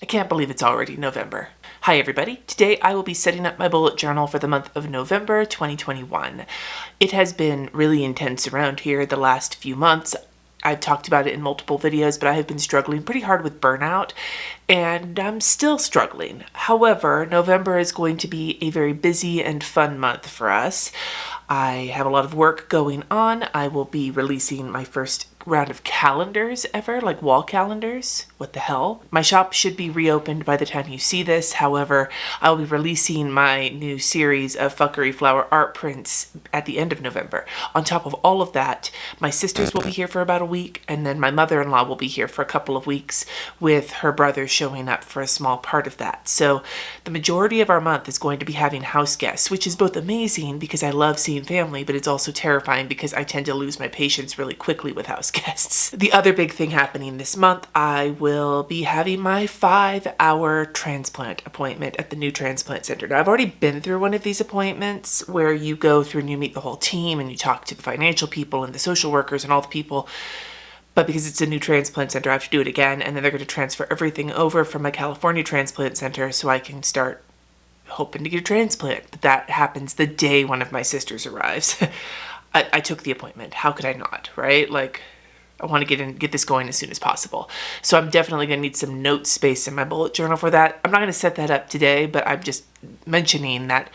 I can't believe it's already November. Hi everybody. Today I will be setting up my bullet journal for the month of November 2021. It has been really intense around here the last few months. I've talked about it in multiple videos, but I have been struggling pretty hard with burnout, and I'm still struggling. However, November is going to be a very busy and fun month for us. I have a lot of work going on. I will be releasing my first round of calendars ever, like wall calendars. What the hell? My shop should be reopened by the time you see this. However, I will be releasing my new series of fuckery flower art prints at the end of November. On top of all of that, my sisters will be here for about a week, and then my mother-in-law will be here for a couple of weeks with her brother showing up for a small part of that. So the majority of our month is going to be having house guests, which is both amazing because I love seeing family, but it's also terrifying because I tend to lose my patience really quickly with house guests. The other big thing happening this month, I will be having my 5-hour transplant appointment at the new transplant center. Now, I've already been through one of these appointments where you go through and you meet the whole team and you talk to the financial people and the social workers and all the people. But because it's a new transplant center, I have to do it again, and then they're going to transfer everything over from my California transplant center so I can start hoping to get a transplant. But that happens the day one of my sisters arrives. I took the appointment. How could I not, right? Like, I want to get this going as soon as possible. So I'm definitely going to need some note space in my bullet journal for that. I'm not going to set that up today, but I'm just mentioning that,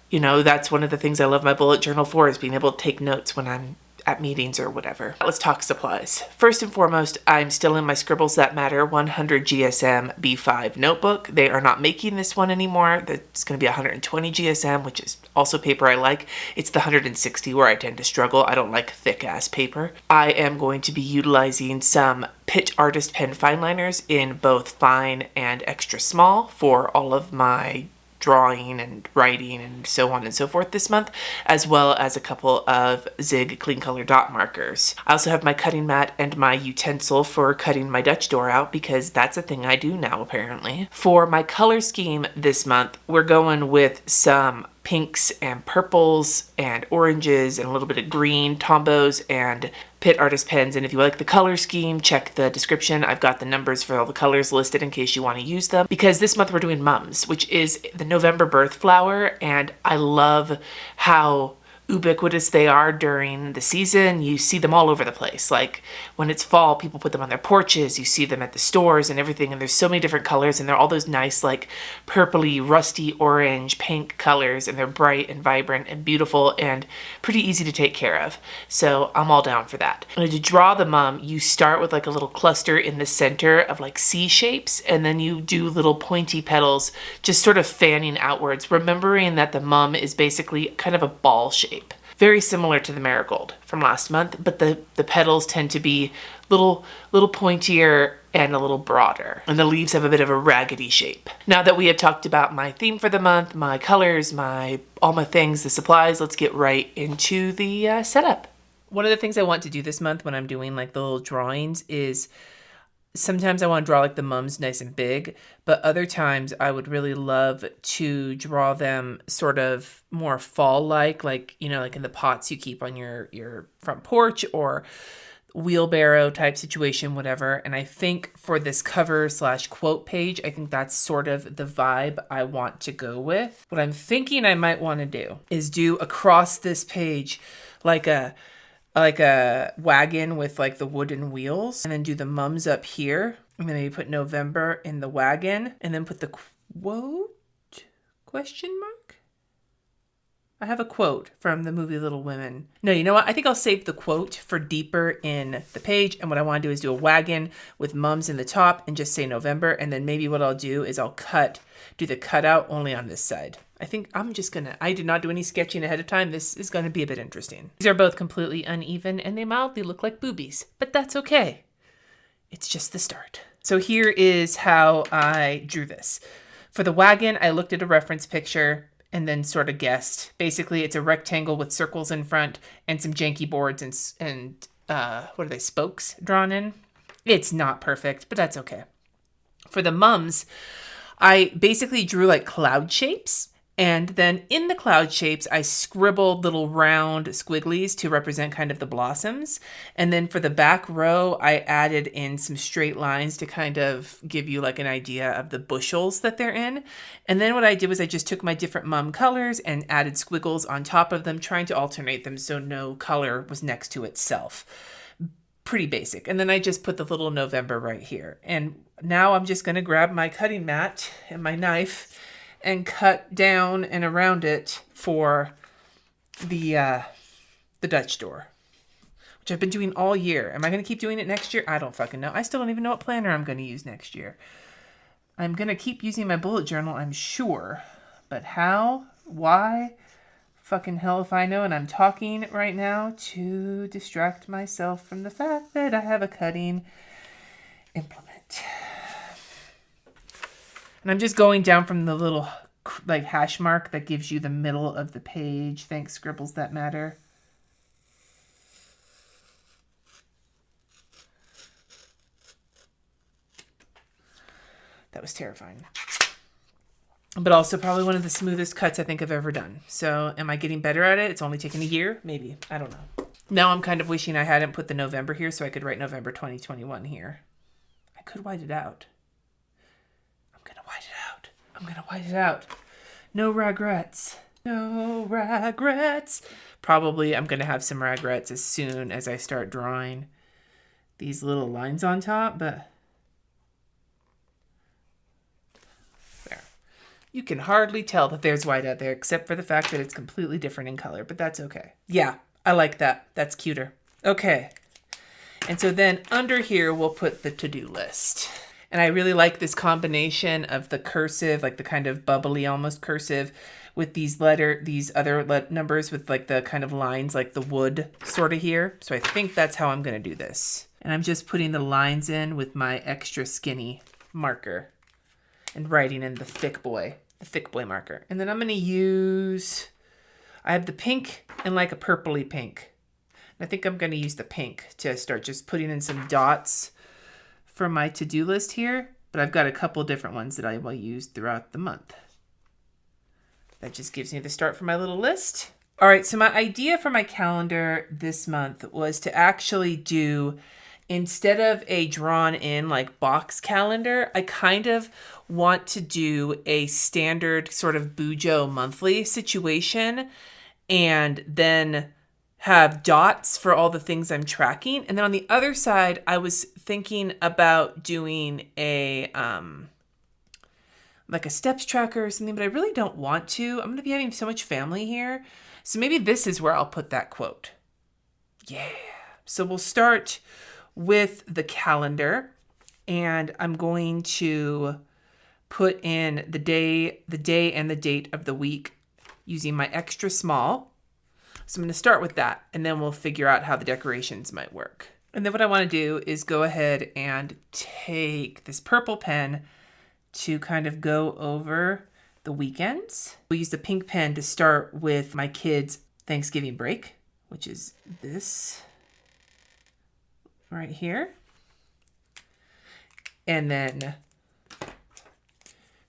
you know, that's one of the things I love my bullet journal for, is being able to take notes when I'm at meetings or whatever. Let's talk supplies. First and foremost, I'm still in my Scribbles That Matter 100 GSM B5 notebook. They are not making this one anymore. It's going to be 120 GSM, which is also paper I like. It's the 160 where I tend to struggle. I don't like thick ass paper. I am going to be utilizing some Pitt Artist Pen fine liners in both fine and extra small for all of my drawing and writing and so on and so forth this month, as well as a couple of Zig clean color dot markers. I also have my cutting mat and my utensil for cutting my Dutch door out, because that's a thing I do now apparently. For my color scheme this month, we're going with some pinks and purples and oranges and a little bit of green, Tombows and Pitt Artist Pens. And if you like the color scheme, check the description. I've got the numbers for all the colors listed in case you want to use them. Because this month we're doing Mums, which is the November birth flower, and I love how ubiquitous they are during the season. You see them all over the place. Like when it's fall, people put them on their porches. You see them at the stores and everything, and there's so many different colors, and they're all those nice like purpley, rusty orange, pink colors, and they're bright and vibrant and beautiful and pretty easy to take care of. So I'm all down for that. And to draw the mum, you start with like a little cluster in the center of like C shapes, and then you do little pointy petals just sort of fanning outwards, remembering that the mum is basically kind of a ball shape. Very similar to the marigold from last month, but the petals tend to be little pointier and a little broader, and the leaves have a bit of a raggedy shape. Now that we have talked about my theme for the month, my colors, all my things, the supplies, let's get right into the setup. One of the things I want to do this month when I'm doing like the little drawings is sometimes I want to draw like the mums nice and big, but other times I would really love to draw them sort of more fall-like, you know, like in the pots you keep on your front porch or wheelbarrow type situation, whatever. And I think for this cover/quote page, I think that's sort of the vibe I want to go with. What I'm thinking I might want to do is do across this page like a wagon with like the wooden wheels, and then do the mums up here, and then maybe put November in the wagon, and then put the quote question mark. I have a quote from the movie Little Women. No, you know what? I think I'll save the quote for deeper in the page. And what I want to do is do a wagon with mums in the top and just say November. And then maybe what I'll do is I'll do the cutout only on this side. I think I did not do any sketching ahead of time. This is going to be a bit interesting. These are both completely uneven and they mildly look like boobies, but that's okay. It's just the start. So here is how I drew this. For the wagon, I looked at a reference picture and then sort of guessed. Basically, it's a rectangle with circles in front and some janky boards and what are they, spokes drawn in. It's not perfect, but that's okay. For the mums, I basically drew like cloud shapes And then in the cloud shapes, I scribbled little round squigglies to represent kind of the blossoms. And then for the back row, I added in some straight lines to kind of give you like an idea of the bushels that they're in. And then what I did was I just took my different mum colors and added squiggles on top of them, trying to alternate them so no color was next to itself. Pretty basic. And then I just put the little November right here. And now I'm just going to grab my cutting mat and my knife and cut down and around it for the Dutch door, which I've been doing all year. Am I going to keep doing it next year? I don't fucking know. I still don't even know what planner I'm going to use next year. I'm going to keep using my bullet journal, I'm sure. But how? Why? Fucking hell if I know. And I'm talking right now to distract myself from the fact that I have a cutting implement. And I'm just going down from the little like hash mark that gives you the middle of the page. Thanks, Scribbles That Matter. That was terrifying. But also probably one of the smoothest cuts I think I've ever done. So am I getting better at it? It's only taken a year? Maybe. I don't know. Now I'm kind of wishing I hadn't put the November here so I could write November 2021 here. I could white it out. I'm going to white it out. No regrets. No regrets. Probably I'm going to have some regrets as soon as I start drawing these little lines on top, but there. You can hardly tell that there's white out there except for the fact that it's completely different in color, but that's okay. Yeah, I like that. That's cuter. Okay. And so then under here, we'll put the to-do list. And I really like this combination of the cursive, like the kind of bubbly almost cursive with these other numbers with like the kind of lines like the wood sort of here. So I think that's how I'm going to do this. And I'm just putting the lines in with my extra skinny marker and writing in the thick boy marker. And then I'm going to use, I have the pink and like a purpley pink. And I think I'm going to use the pink to start just putting in some dots for my to-do list here, but I've got a couple different ones that I will use throughout the month. That just gives me the start for my little list. All right, so my idea for my calendar this month was to actually do, instead of a drawn in like box calendar, I kind of want to do a standard sort of bujo monthly situation and then have dots for all the things I'm tracking. And then on the other side, I was thinking about doing a like a steps tracker or something, but I really don't want to. I'm going to be having so much family here. So maybe this is where I'll put that quote. Yeah. So we'll start with the calendar, and I'm going to put in the day and the date of the week using my extra small. So I'm going to start with that, and then we'll figure out how the decorations might work. And then what I want to do is go ahead and take this purple pen to kind of go over the weekends. We'll use the pink pen to start with my kids' Thanksgiving break, which is this right here. And then,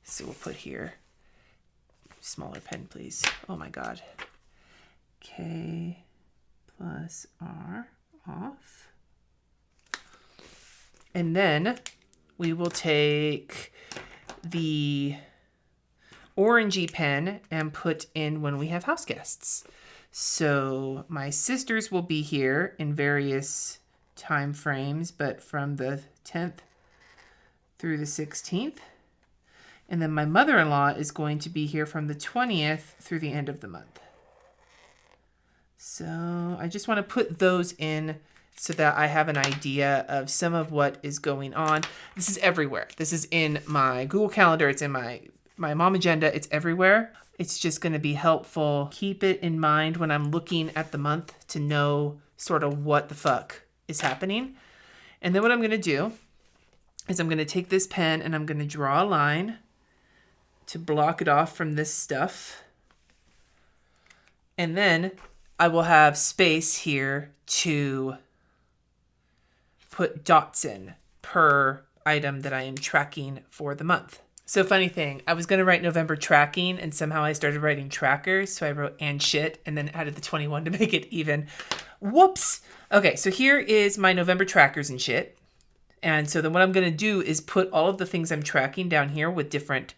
so we'll put here, smaller pen, please. Oh my God. K plus R off. And then we will take the orangey pen and put in when we have house guests. So my sisters will be here in various time frames, but from the 10th through the 16th. And then my mother-in-law is going to be here from the 20th through the end of the month. So I just want to put those in so that I have an idea of some of what is going on. This is everywhere. This is in my Google Calendar. It's in my mom agenda. It's everywhere. It's just going to be helpful. Keep it in mind when I'm looking at the month to know sort of what the fuck is happening. And then what I'm going to do is I'm going to take this pen and I'm going to draw a line to block it off from this stuff. And then I will have space here to put dots in per item that I am tracking for the month. So funny thing, I was going to write November tracking and somehow I started writing trackers. So I wrote and shit and then added the 21 to make it even. Whoops. Okay, so here is my November trackers and shit. And so then what I'm going to do is put all of the things I'm tracking down here with different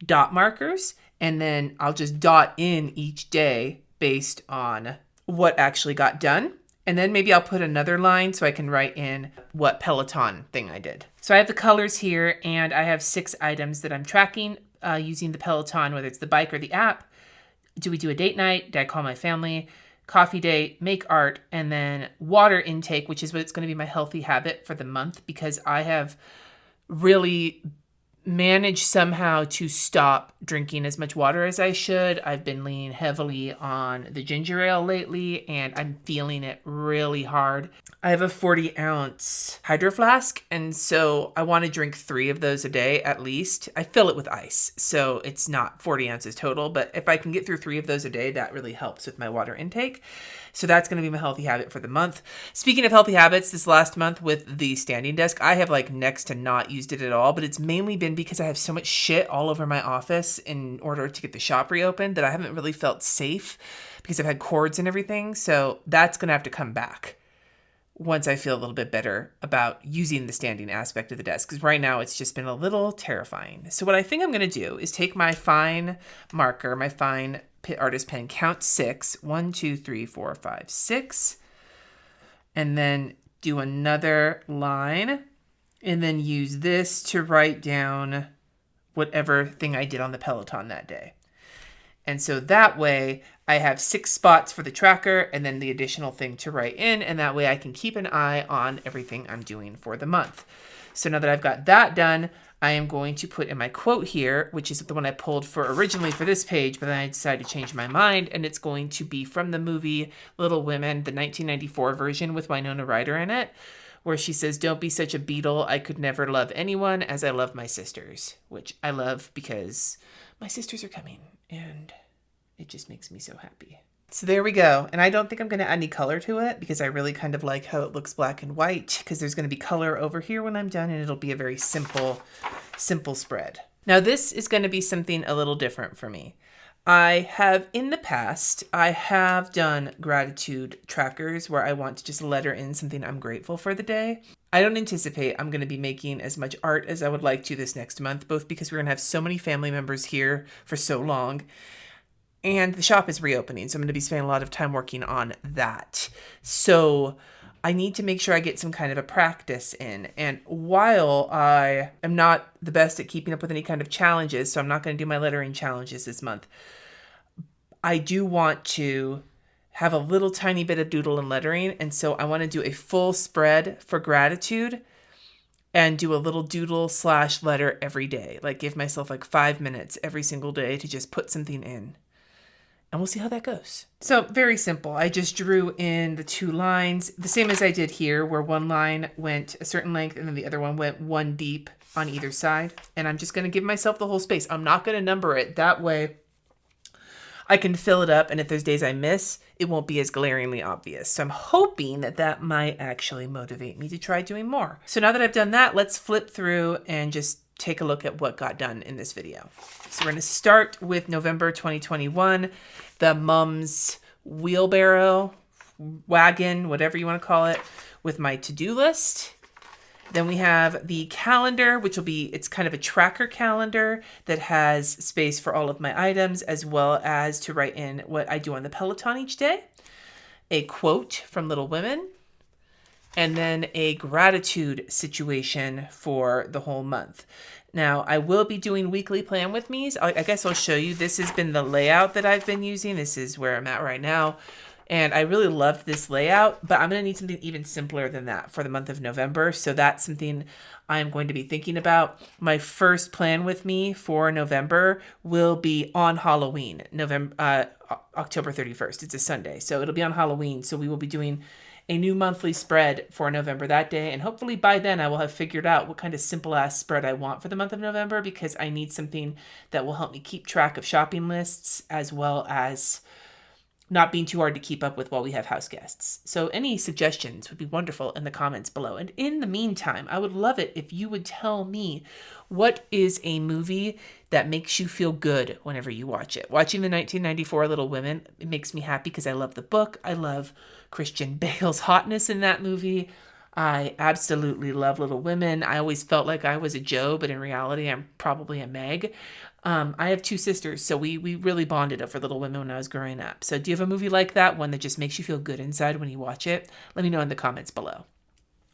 dot markers. And then I'll just dot in each day based on what actually got done. And then maybe I'll put another line so I can write in what Peloton thing I did. So I have the colors here and I have 6 items that I'm tracking using the Peloton, whether it's the bike or the app. Do we do a date night? Did I call my family? Coffee date, make art, and then water intake, which is what's going to be my healthy habit for the month because I have really managed somehow to stop drinking as much water as I should. I've been leaning heavily on the ginger ale lately and I'm feeling it really hard. I have a 40-ounce hydro flask and so I want to drink 3 of those a day at least. I fill it with ice, so it's not 40 ounces total, but if I can get through 3 of those a day, that really helps with my water intake. So that's going to be my healthy habit for the month. Speaking of healthy habits, this last month with the standing desk, I have like next to not used it at all, but it's mainly been because I have so much shit all over my office in order to get the shop reopened that I haven't really felt safe because I've had cords and everything. So that's going to have to come back once I feel a little bit better about using the standing aspect of the desk. Because right now it's just been a little terrifying. So what I think I'm going to do is take my fine marker, my fine Pitt artist pen, count 6, 1, 2, 3, 4, 5, 6, and then do another line, and then use this to write down whatever thing I did on the Peloton that day. And so that way I have 6 spots for the tracker and then the additional thing to write in, and that way I can keep an eye on everything I'm doing for the month. So now that I've got that done, I am going to put in my quote here, which is the one I pulled for originally for this page, but then I decided to change my mind, and it's going to be from the movie Little Women, the 1994 version with Winona Ryder in it, where she says, "Don't be such a beetle. I could never love anyone as I love my sisters," which I love because my sisters are coming, and it just makes me so happy. So there we go. And I don't think I'm going to add any color to it because I really kind of like how it looks black and white because there's going to be color over here when I'm done and it'll be a very simple spread. Now this is going to be something a little different for me. I have in the past, I have done gratitude trackers where I want to just letter in something I'm grateful for the day. I don't anticipate I'm going to be making as much art as I would like to this next month, both because we're going to have so many family members here for so long. And the shop is reopening, so I'm going to be spending a lot of time working on that. So I need to make sure I get some kind of a practice in. And while I am not the best at keeping up with any kind of challenges, so I'm not going to do my lettering challenges this month, I do want to have a little tiny bit of doodle and lettering. And so I want to do a full spread for gratitude and do a little doodle / letter every day. Like give myself like 5 minutes every single day to just put something in. And we'll see how that goes. So very simple. I just drew in the 2 lines, the same as I did here, where one line went a certain length and then the other one went 1 deep on either side. And I'm just going to give myself the whole space. I'm not going to number it. That way I can fill it up. And if there's days I miss, it won't be as glaringly obvious. So I'm hoping that that might actually motivate me to try doing more. So now that I've done that, let's flip through and just take a look at what got done in this video. So we're going to start with November 2021, the mom's wheelbarrow, wagon, whatever you want to call it, with my to-do list. Then we have the calendar, which will be, it's kind of a tracker calendar that has space for all of my items, as well as to write in what I do on the Peloton each day. A quote from Little Women. And then a gratitude situation for the whole month. Now, I will be doing weekly plan with me's. I guess I'll show you. This has been the layout that I've been using. This is where I'm at right now. And I really loved this layout, but I'm going to need something even simpler than that for the month of November. So that's something I'm going to be thinking about. My first plan with me for November will be on Halloween, October 31st. It's a Sunday. So it'll be on Halloween. So we will be doing a new monthly spread for November that day. And hopefully by then I will have figured out what kind of simple ass spread I want for the month of November, because I need something that will help me keep track of shopping lists as well as not being too hard to keep up with while we have house guests. So any suggestions would be wonderful in the comments below. And in the meantime, I would love it if you would tell me, what is a movie that makes you feel good whenever you watch it? Watching the 1994 Little Women, it makes me happy because I love the book. I love Christian Bale's hotness in that movie. I absolutely love Little Women. I always felt like I was a Joe, but in reality, I'm probably a Meg. I have two sisters, so we really bonded over Little Women when I was growing up. So do you have a movie like that, one that just makes you feel good inside when you watch it? Let me know in the comments below.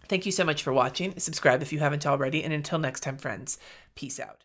Thank you so much for watching. Subscribe if you haven't already, and until next time, friends, peace out.